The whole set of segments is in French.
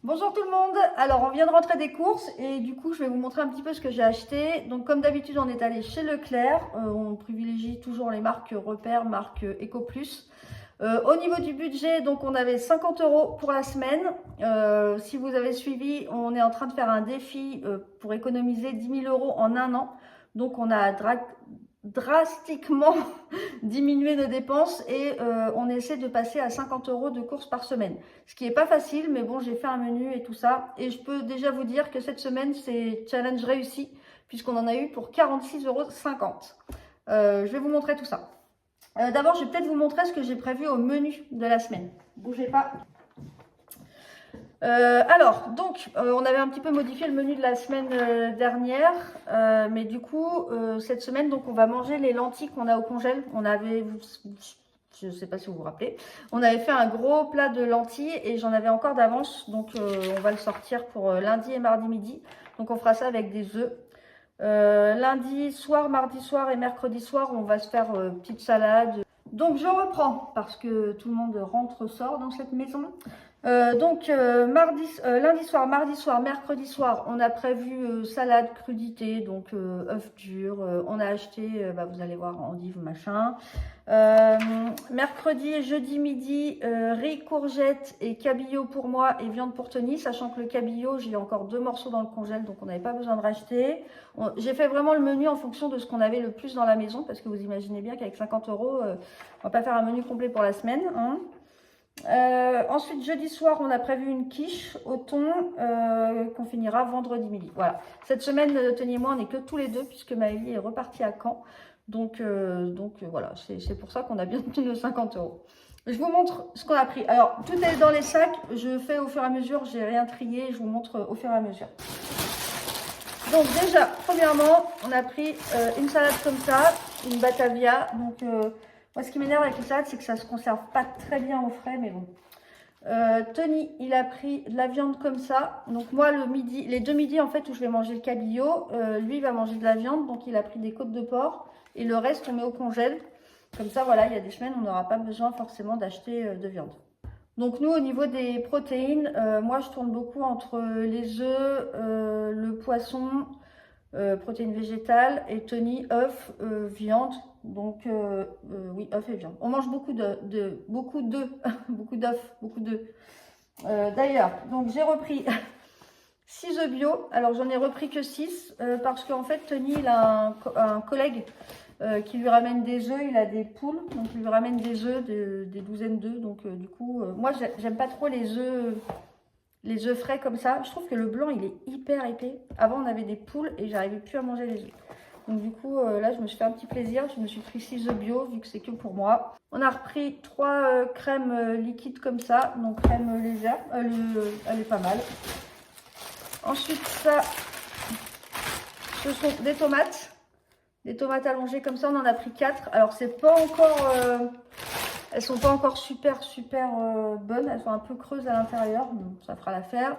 Bonjour tout le monde, alors on vient de rentrer des courses et du coup je vais vous montrer un petit peu ce que j'ai acheté. Donc comme d'habitude on est allé chez Leclerc, on privilégie toujours les marques Repère, marque EcoPlus. Au niveau du budget, donc on avait 50 € pour la semaine. Si vous avez suivi, on est en train de faire un défi pour économiser 10 000 € en un an. Donc on a drastiquement diminué nos dépenses et on essaie de passer à 50 € de courses par semaine. Ce qui n'est pas facile, mais bon, j'ai fait un menu et tout ça. Et je peux déjà vous dire que cette semaine, c'est challenge réussi puisqu'on en a eu pour 46,50 €. Je vais vous montrer tout ça. D'abord, je vais peut-être vous montrer ce que j'ai prévu au menu de la semaine. Bougez pas. On avait un petit peu modifié le menu de la semaine dernière, mais du coup, cette semaine, donc, on va manger les lentilles qu'on a au congèle. On avait, je ne sais pas si vous vous rappelez, on avait fait un gros plat de lentilles et j'en avais encore d'avance, donc on va le sortir pour lundi et mardi midi. Donc, on fera ça avec des œufs. Lundi soir, mardi soir et mercredi soir, on va se faire petite salade. Donc, je reprends parce que tout le monde rentre-sort dans cette maison. Lundi soir, mardi soir, mercredi soir, on a prévu salade, crudité, donc œufs durs. On a acheté, vous allez voir, endives, machin. Mercredi et jeudi midi, riz, courgettes et cabillaud pour moi et viande pour Tony, sachant que le cabillaud, j'ai encore 2 morceaux dans le congèle, donc on n'avait pas besoin de racheter. J'ai fait vraiment le menu en fonction de ce qu'on avait le plus dans la maison, parce que vous imaginez bien qu'avec 50 €, on va pas faire un menu complet pour la semaine, hein. Ensuite, jeudi soir, on a prévu une quiche au thon qu'on finira vendredi midi. Voilà. Cette semaine, Tony et moi, on n'est que tous les deux puisque Maëlie est repartie à Caen. Donc voilà, c'est pour ça qu'on a bien tenu nos 50 €. Je vous montre ce qu'on a pris. Alors, tout est dans les sacs. Je fais au fur et à mesure. J'ai rien trié. Je vous montre au fur et à mesure. Donc déjà, premièrement, on a pris une salade comme ça, une Batavia. Donc moi, ce qui m'énerve avec les salades, c'est que ça ne se conserve pas très bien au frais, mais bon. Tony, il a pris de la viande comme ça. Donc moi, le midi, les 2 midis, en fait, où je vais manger le cabillaud, lui, il va manger de la viande. Donc il a pris des côtes de porc. Et le reste, on met au congèle. Comme ça, voilà, il y a des semaines, on n'aura pas besoin forcément d'acheter de viande. Donc nous, au niveau des protéines, moi, je tourne beaucoup entre les œufs, le poisson, protéines végétales, et Tony, œufs, viande. Donc oui, œufs et viande. On mange beaucoup beaucoup d'œufs, beaucoup d'œufs, beaucoup d'œufs. D'ailleurs, donc j'ai repris 6 œufs bio. Alors j'en ai repris que 6 parce qu'en fait Tony, il a un collègue qui lui ramène des œufs. Il a des poules, donc il lui ramène des œufs, des douzaines d'œufs. Donc du coup, moi j'aime pas trop les œufs frais comme ça. Je trouve que le blanc il est hyper épais. Avant on avait des poules et j'arrivais plus à manger les œufs. Donc du coup, là, je me suis fait un petit plaisir. Je me suis pris 6 œufs bio, vu que c'est que pour moi. On a repris 3 crèmes liquides comme ça. Donc crème légère. Elle est pas mal. Ensuite, ça, ce sont des tomates. Des tomates allongées comme ça. On en a pris 4. Alors, c'est pas encore... elles sont pas encore super bonnes. Elles sont un peu creuses à l'intérieur. Donc, ça fera l'affaire.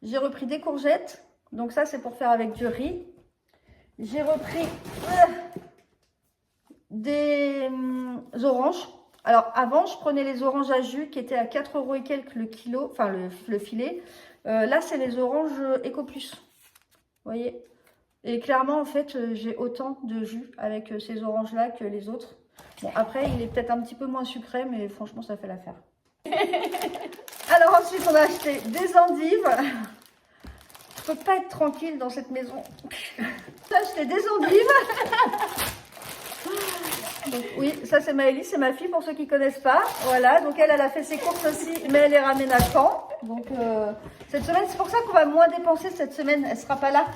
J'ai repris des courgettes. Donc ça, c'est pour faire avec du riz. J'ai repris des oranges. Alors avant, je prenais les oranges à jus qui étaient à 4 € et quelques le kilo, enfin le filet. Là, c'est les oranges EcoPlus. Vous voyez? Et clairement, en fait, j'ai autant de jus avec ces oranges-là que les autres. Bon, après, il est peut-être un petit peu moins sucré, mais franchement, ça fait l'affaire. Alors ensuite, on a acheté des endives. Je peux pas être tranquille dans cette maison. J'ai acheté des endives. Donc, oui, ça c'est Maëlie, c'est ma fille pour ceux qui ne connaissent pas. Voilà, donc elle a fait ses courses aussi, mais elle les ramène à Caen. Donc cette semaine, c'est pour ça qu'on va moins dépenser cette semaine. Elle sera pas là.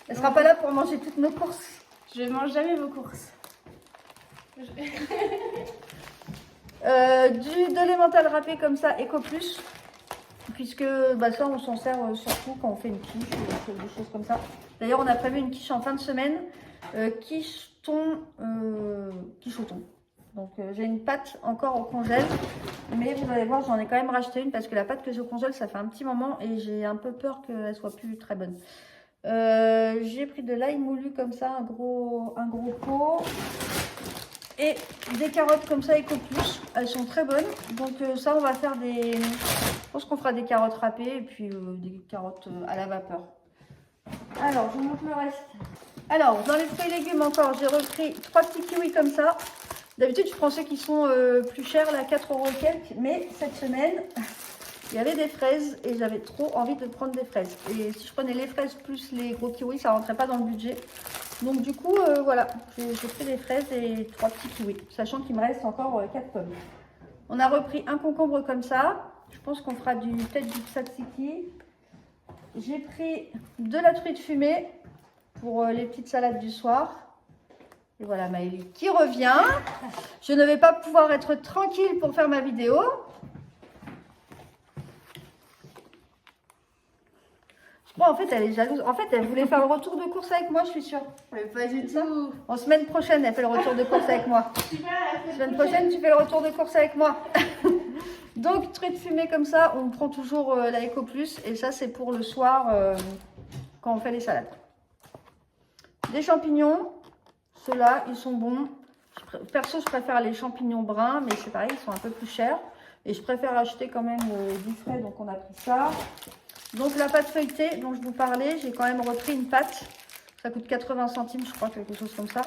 Elle sera pas là pour manger toutes nos courses. Je ne mange jamais vos courses. De l'emmental râpé comme ça, EcoPlus. Puisque ça, on s'en sert surtout quand on fait une quiche ou des choses comme ça. D'ailleurs, on a prévu une quiche en fin de semaine. Quiche au thon. Donc, j'ai une pâte encore au congèle. Mais vous allez voir, j'en ai quand même racheté une parce que la pâte que j'ai au congèle, ça fait un petit moment et j'ai un peu peur qu'elle soit plus très bonne. J'ai pris de l'ail moulu comme ça, un gros pot. Et des carottes comme ça, EcoPlus. Elles sont très bonnes. Donc, ça, on va faire pense qu'on fera des carottes râpées et puis des carottes à la vapeur. Alors, je vous montre le reste. Alors, dans les fruits et légumes encore, j'ai repris 3 petits kiwis comme ça. D'habitude, je prends ceux qui sont plus chers, là, 4 € et quelques. Mais cette semaine, il y avait des fraises et j'avais trop envie de prendre des fraises. Et si je prenais les fraises plus les gros kiwis, ça ne rentrait pas dans le budget. Donc du coup, voilà, j'ai pris des fraises et 3 petits kiwis, sachant qu'il me reste encore 4 pommes. On a repris un concombre comme ça. Je pense qu'on fera peut-être du tzatziki. J'ai pris de la truite fumée pour les petites salades du soir. Et voilà Maëlie qui revient. Je ne vais pas pouvoir être tranquille pour faire ma vidéo. Bon, en fait, elle est jalouse. En fait, elle voulait faire le retour de course avec moi, je suis sûre. Pas du tout. En semaine prochaine, elle fait le retour de course avec moi. Semaine prochaine, tu fais le retour de course avec moi. Donc, truite fumée comme ça, on prend toujours la Eco Plus. Et ça, c'est pour le soir quand on fait les salades. Des champignons. Ceux-là, ils sont bons. Perso, je préfère les champignons bruns, mais c'est pareil, ils sont un peu plus chers. Et je préfère acheter quand même du frais, donc on a pris ça. Donc la pâte feuilletée dont je vous parlais, j'ai quand même repris une pâte. Ça coûte 80 centimes, je crois, quelque chose comme ça.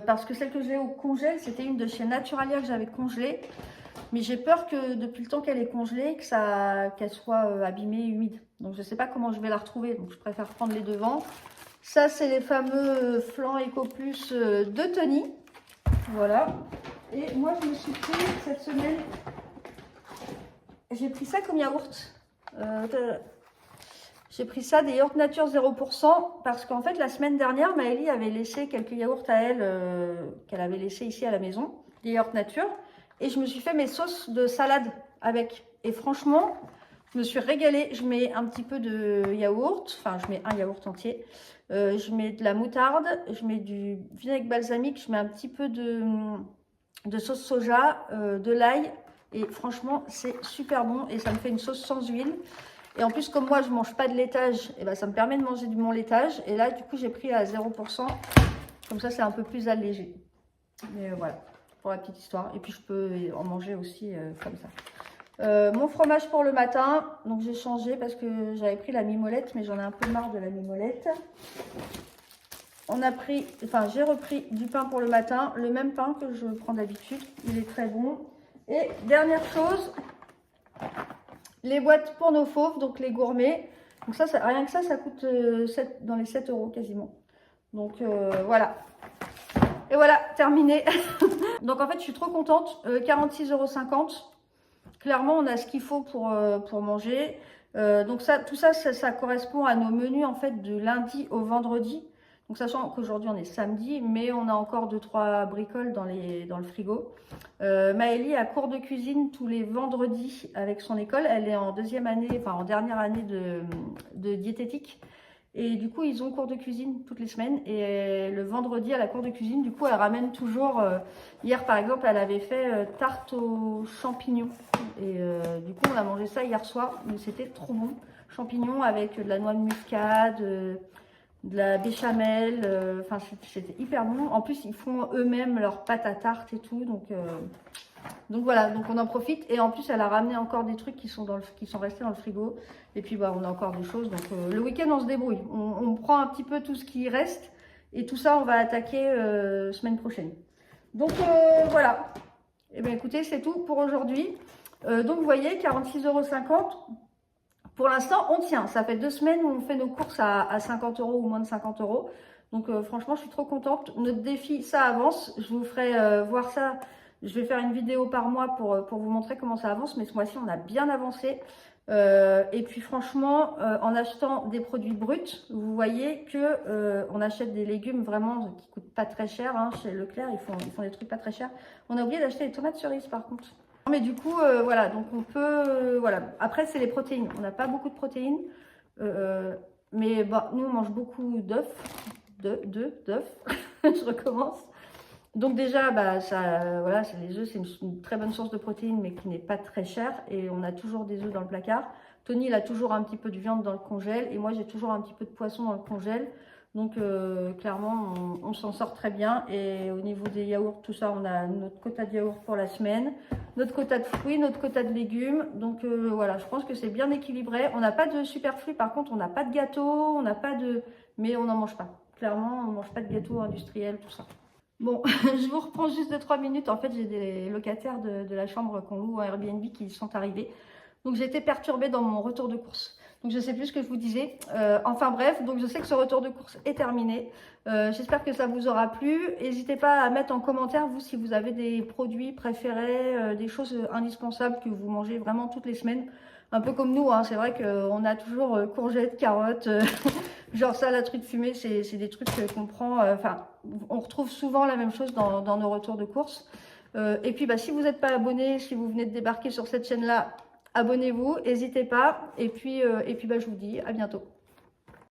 Parce que celle que j'ai au congèle, c'était une de chez Naturalia que j'avais congelée. Mais j'ai peur que depuis le temps qu'elle est congelée, qu'elle soit abîmée, humide. Donc je ne sais pas comment je vais la retrouver, donc je préfère prendre les devants. Ça, c'est les fameux flancs Eco Plus de Tony. Voilà. Et moi, je me suis pris cette semaine, j'ai pris ça comme yaourt. J'ai pris ça des yaourts nature 0% parce qu'en fait, la semaine dernière, Maëlie avait laissé quelques yaourts à elle qu'elle avait laissé ici à la maison, des yaourts nature. Et je me suis fait mes sauces de salade avec. Et franchement, je me suis régalée. Je mets un petit peu de yaourt, enfin, je mets un yaourt entier. Je mets de la moutarde, je mets du vinaigre balsamique, je mets un petit peu de sauce soja, de l'ail. Et franchement, c'est super bon et ça me fait une sauce sans huile. Et en plus, comme moi, je ne mange pas de laitage, et ben, ça me permet de manger du mon laitage. Et là, du coup, j'ai pris à 0%. Comme ça, c'est un peu plus allégé. Mais voilà, pour la petite histoire. Et puis, je peux en manger aussi comme ça. Mon fromage pour le matin. Donc, j'ai changé parce que j'avais pris la mimolette, mais j'en ai un peu marre de la mimolette. J'ai repris du pain pour le matin. Le même pain que je prends d'habitude. Il est très bon. Et dernière chose, les boîtes pour nos fauves, donc les gourmets. Donc ça rien que ça coûte dans les 7 € quasiment. Donc voilà. Et voilà, terminé. Donc en fait, je suis trop contente. 46,50 €. Clairement, on a ce qu'il faut pour manger. Donc tout ça correspond à nos menus en fait de lundi au vendredi. Donc sachant qu'aujourd'hui on est samedi, mais on a encore 2-3 bricoles dans le frigo. Maëlie a cours de cuisine tous les vendredis avec son école. Elle est en dernière année de diététique. Et du coup, ils ont cours de cuisine toutes les semaines. Et le vendredi, à la cour de cuisine, du coup, elle ramène toujours... hier, par exemple, elle avait fait tarte aux champignons. Et du coup, on a mangé ça hier soir. Mais c'était trop bon. Champignons avec de la noix de muscade, de la béchamel. Enfin, c'était hyper bon. En plus, ils font eux-mêmes leur pâte à tarte et tout. Donc voilà, donc on en profite. Et en plus, elle a ramené encore des trucs qui sont restés dans le frigo. Et puis, bah, on a encore des choses. Donc le week-end, on se débrouille. On prend un petit peu tout ce qui reste. Et tout ça, on va attaquer semaine prochaine. Donc voilà. Et bien écoutez, c'est tout pour aujourd'hui. Donc vous voyez, 46,50 €. Pour l'instant, on tient. Ça fait 2 semaines où on fait nos courses à 50 € ou moins de 50 €. Donc franchement, je suis trop contente. Notre défi, ça avance. Je vous ferai voir ça. Je vais faire une vidéo par mois pour vous montrer comment ça avance. Mais ce mois-ci, on a bien avancé. Et puis franchement, en achetant des produits bruts, vous voyez que on achète des légumes vraiment qui coûtent pas très cher. Hein. Chez Leclerc, ils font des trucs pas très chers. On a oublié d'acheter des tomates cerises par contre. Mais du coup, voilà, donc on peut... voilà. Après, c'est les protéines. On n'a pas beaucoup de protéines. Mais bah, nous, on mange beaucoup d'œufs. D'œufs. Je recommence. Donc déjà, bah, voilà, les œufs, c'est une très bonne source de protéines, mais qui n'est pas très chère. Et on a toujours des œufs dans le placard. Tony, il a toujours un petit peu de viande dans le congèle. Et moi, j'ai toujours un petit peu de poisson dans le congèle. Donc clairement, on s'en sort très bien. Et au niveau des yaourts, tout ça, on a notre quota de yaourts pour la semaine, notre quota de fruits, notre quota de légumes. Donc voilà, je pense que c'est bien équilibré. On n'a pas de superflu, par contre, on n'a pas de gâteau, on n'a pas de... Mais on n'en mange pas. Clairement, on ne mange pas de gâteau industriel, tout ça. Bon, je vous reprends juste 2-3 minutes. En fait, j'ai des locataires de la chambre qu'on loue à Airbnb qui sont arrivés. Donc j'ai été perturbée dans mon retour de course. Donc je sais plus ce que je vous disais. Enfin bref, donc je sais que ce retour de course est terminé. J'espère que ça vous aura plu. N'hésitez pas à mettre en commentaire, vous, si vous avez des produits préférés, des choses indispensables que vous mangez vraiment toutes les semaines. Un peu comme nous, hein. C'est vrai qu'on a toujours courgettes, carottes, genre ça, la truite fumée, c'est des trucs qu'on prend. Enfin, on retrouve souvent la même chose dans nos retours de course. Et puis, bah, si vous n'êtes pas abonné, si vous venez de débarquer sur cette chaîne-là, abonnez-vous, n'hésitez pas. Et puis bah, je vous dis à bientôt.